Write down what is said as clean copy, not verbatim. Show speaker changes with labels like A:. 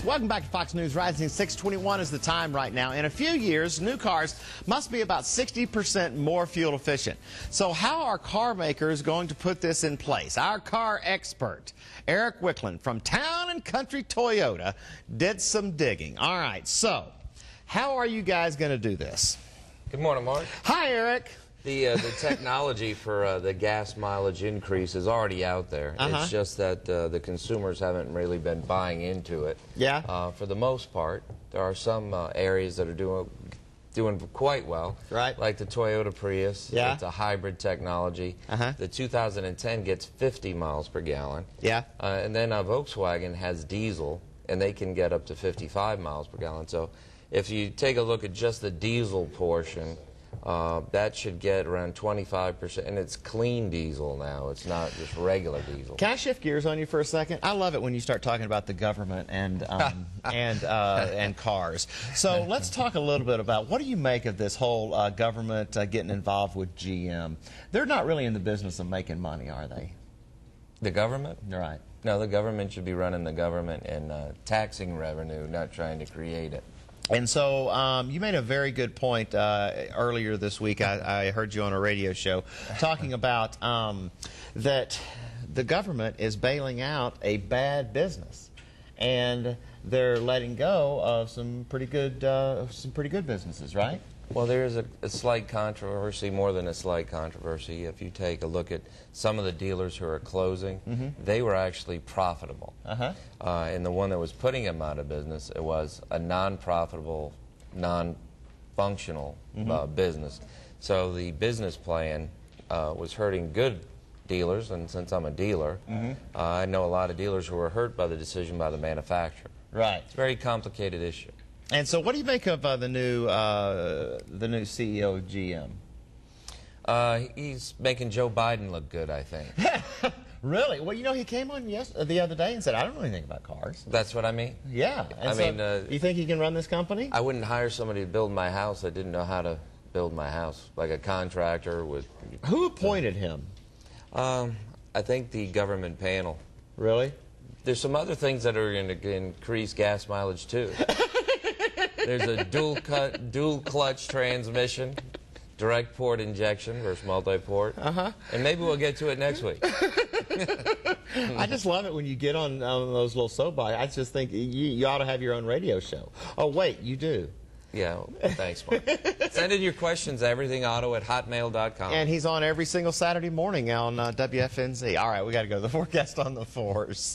A: Welcome back to Fox News Rising. 6:21 is the time right now. In a few years, new cars must be about 60% more fuel efficient. So how are car makers going to put this in place? Our car expert, Erick Wicklund from Town & Country Toyota, did some digging. All right, so how are you guys going to do this?
B: Good morning, Mark.
A: Hi, Eric.
B: The technology for the gas mileage increase is already out there. It's just that the consumers haven't really been buying into it.
A: Yeah.
B: For the most part, there are some areas that are doing quite well.
A: Right.
B: Like the Toyota Prius.
A: Yeah.
B: It's a hybrid technology. The 2010 gets 50 miles per gallon.
A: Yeah.
B: And then Volkswagen has diesel, and they can get up to 55 miles per gallon. So if you take a look at just the diesel portion, that should get around 25%, and it's clean diesel now. It's not just regular diesel.
A: Can I shift gears on you for a second? I love it when you start talking about the government and and cars. So let's talk a little bit about what do you make of this whole government getting involved with GM? They're not really in the business of making money, are they?
B: The government?
A: Right.
B: No, the government should be running the government and taxing revenue, not trying to create it.
A: And so you made a very good point earlier this week. I heard you on a radio show talking about that the government is bailing out a bad business, and they're letting go of some pretty good businesses, right?
B: Well, there is a slight controversy, more than a slight controversy. If you take a look at some of the dealers who are closing, they were actually profitable. And the one that was putting them out of business, it was a non-profitable, non-functional business. So the business plan was hurting good dealers, and since I'm a dealer, I know a lot of dealers who were hurt by the decision by the manufacturer.
A: Right.
B: It's a very complicated issue.
A: And so what do you make of the new CEO of GM?
B: He's making Joe Biden look good, I think.
A: Really? Well, you know, he came on the other day and said, I don't know anything about cars.
B: That's what I mean?
A: Yeah. And you think he can run this company?
B: I wouldn't hire somebody to build my house that didn't know how to build my house, like a contractor with...
A: Who appointed him?
B: I think the government panel.
A: Really?
B: There's some other things that are going to increase gas mileage, too. There's a dual clutch transmission, direct port injection versus multi-port. And maybe we'll get to it next week.
A: I just love it when you get on those little soapboxes. I just think you ought to have your own radio show. Oh, wait, you do.
B: Yeah, thanks, Mark. Send in your questions, everythingauto@hotmail.com.
A: And he's on every single Saturday morning on WFNZ. All right, we got to go to the forecast on the 4s.